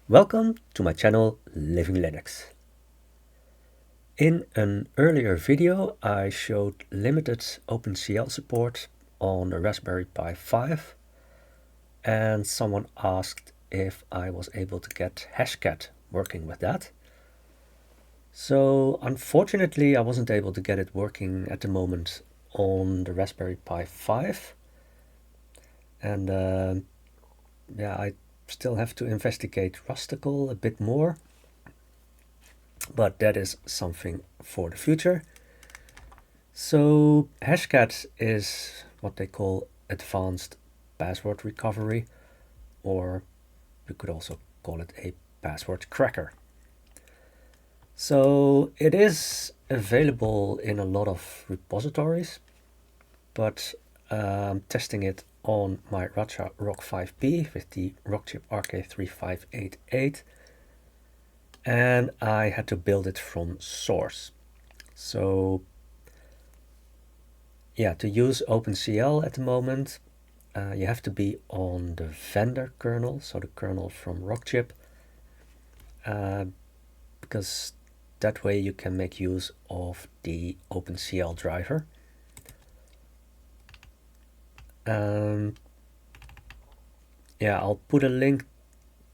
Welcome to my channel Living Linux. In an earlier video I showed limited OpenCL support on the Raspberry Pi 5 and someone asked if I was able to get Hashcat working with that. So unfortunately I wasn't able to get it working at the moment on the Raspberry Pi 5 and I still have to investigate Rusticle a bit more, but that is something for the future. So Hashcat is what they call advanced password recovery, or you could also call it a password cracker. So it is available in a lot of repositories, but I'm testing it on my Radxa Rock 5P with the Rockchip RK3588, and I had to build it from source. So yeah, to use OpenCL at the moment, you have to be on the vendor kernel, so the kernel from Rockchip, because that way you can make use of the OpenCL driver. Yeah, I'll put a link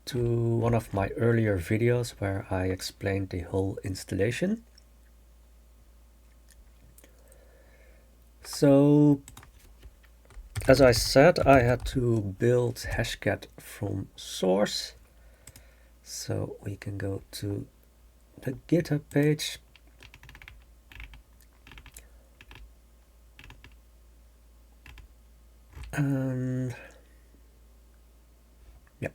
to one of my earlier videos where I explained the whole installation. So, as I said, I had to build Hashcat from source. So we can go to the GitHub page. And yeah,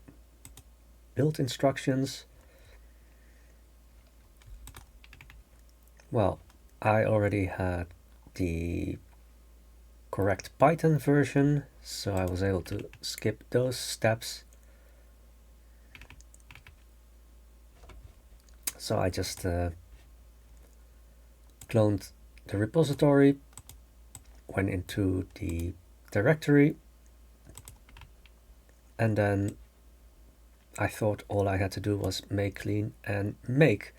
build instructions. Well, I already had the correct Python version, so I was able to skip those steps. So I just cloned the repository, went into the directory, and then I thought all I had to do was make clean and make.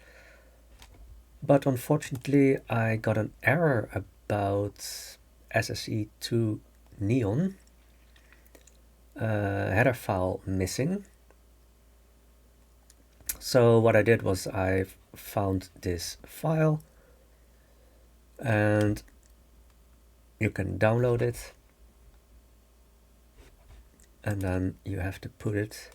But unfortunately I got an error about SSE2 Neon, header file missing. So what I did was I found this file, and you can download it, and then you have to put it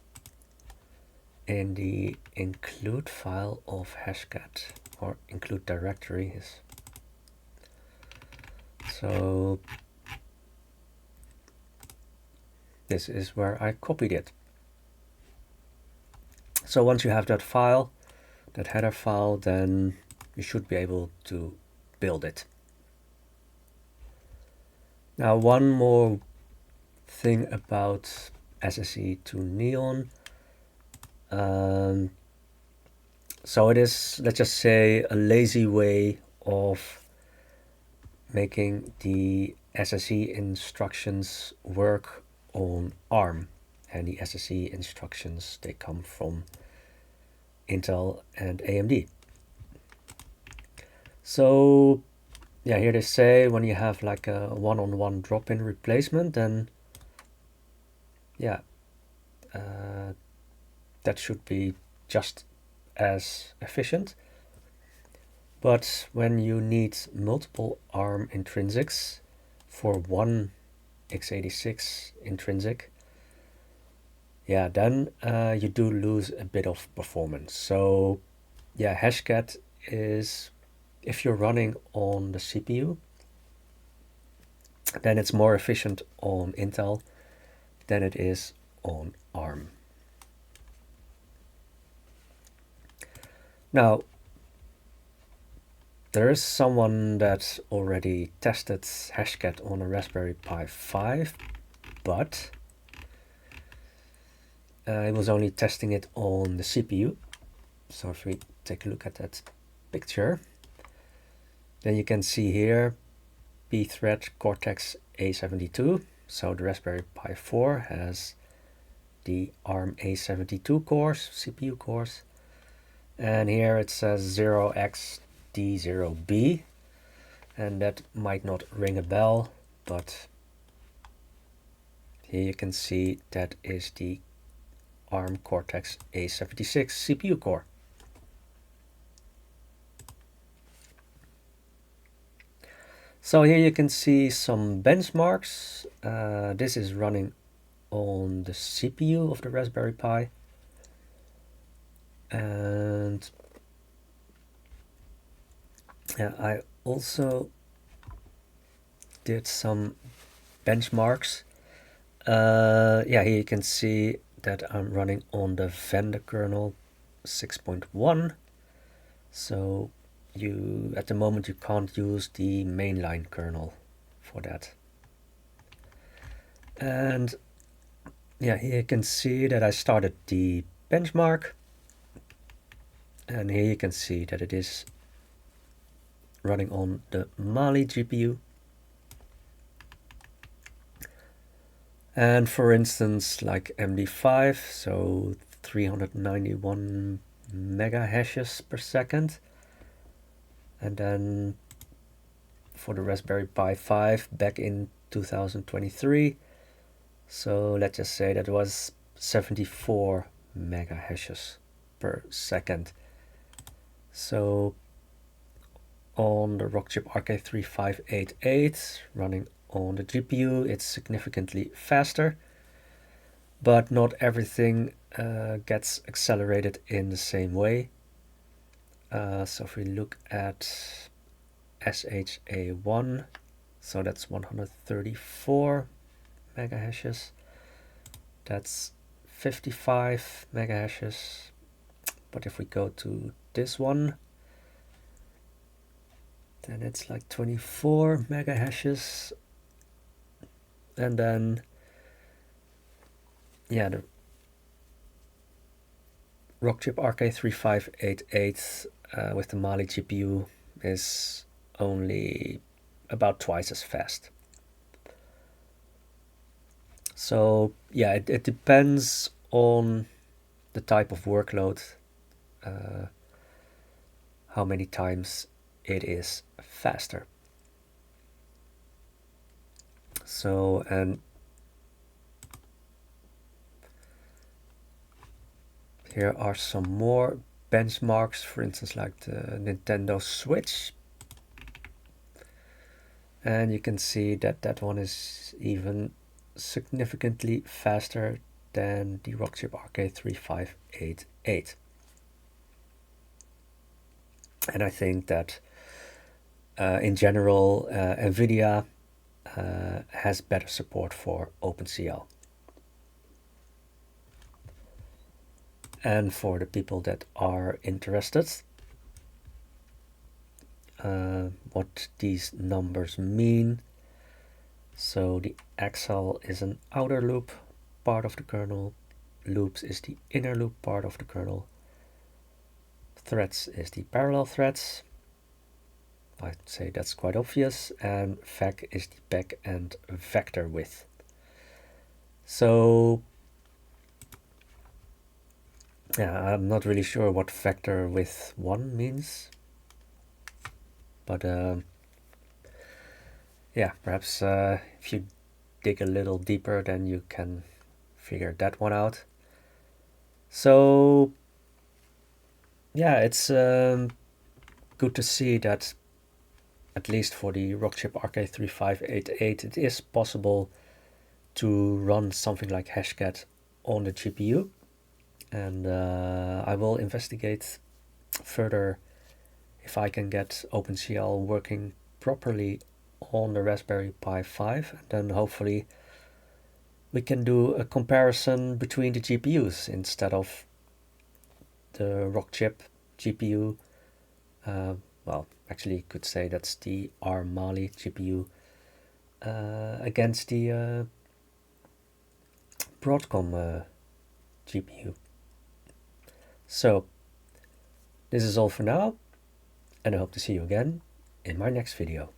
in the include file of Hashcat, or include directory is. So this is where I copied it. So once you have that file, that header file, then you should be able to build it. Now, one more thing about SSE2 Neon. So it is, let's just say, a lazy way of making the SSE instructions work on ARM. And the SSE instructions, they come from Intel and AMD. So yeah, here they say when you have like a one-on-one drop-in replacement, then yeah, that should be just as efficient. But when you need multiple ARM intrinsics for one x86 intrinsic, yeah, then you do lose a bit of performance. So yeah, Hashcat is, if you're running on the CPU, then it's more efficient on Intel than it is on ARM. Now, there is someone that already tested Hashcat on a Raspberry Pi 5, but it was only testing it on the CPU. So if we take a look at that picture, then you can see here P-thread Cortex A72. So the Raspberry Pi 4 has the ARM A72 cores, CPU cores. And here it says 0xD0B, and that might not ring a bell, but here you can see that is the ARM Cortex A76 CPU core. So here you can see some benchmarks. This is running on the CPU of the Raspberry Pi. And yeah, I also did some benchmarks. Yeah, here you can see that I'm running on the vendor kernel 6.1. So at the moment you can't use the mainline kernel for that. And yeah, here you can see that I started the benchmark. And here you can see that it is running on the Mali GPU. And for instance, like MD5, so 391 mega hashes per second. And then for the Raspberry Pi 5 back in 2023, so let's just say that was 74 mega hashes per second. So on the Rockchip RK3588 running on the GPU, it's significantly faster, but not everything gets accelerated in the same way. So if we look at SHA1, so that's 134 mega hashes, that's 55 mega hashes. But if we go to this one, then it's like 24 mega hashes. And then yeah, the Rockchip RK3588 with the Mali GPU is only about twice as fast. So yeah, it depends on the type of workload, how many times it is faster. So, and here are some more benchmarks, for instance, like the Nintendo Switch. And you can see that that one is even significantly faster than the Rockchip RK3588. And I think that in general, NVIDIA has better support for OpenCL. And for the people that are interested, what these numbers mean. So the accel is an outer loop part of the kernel, loops is the inner loop part of the kernel, threads is the parallel threads, I'd say that's quite obvious, and vec is the back-end vector width. So yeah, I'm not really sure what vector width 1 means, but yeah, perhaps if you dig a little deeper, then you can figure that one out. So yeah, it's good to see that at least for the Rockchip RK3588, it is possible to run something like Hashcat on the GPU. And I will investigate further if I can get OpenCL working properly on the Raspberry Pi 5, and then hopefully we can do a comparison between the GPUs instead of the Rockchip GPU. Well, actually you could say that's the ARM Mali GPU against the Broadcom GPU. So this is all for now, and I hope to see you again in my next video.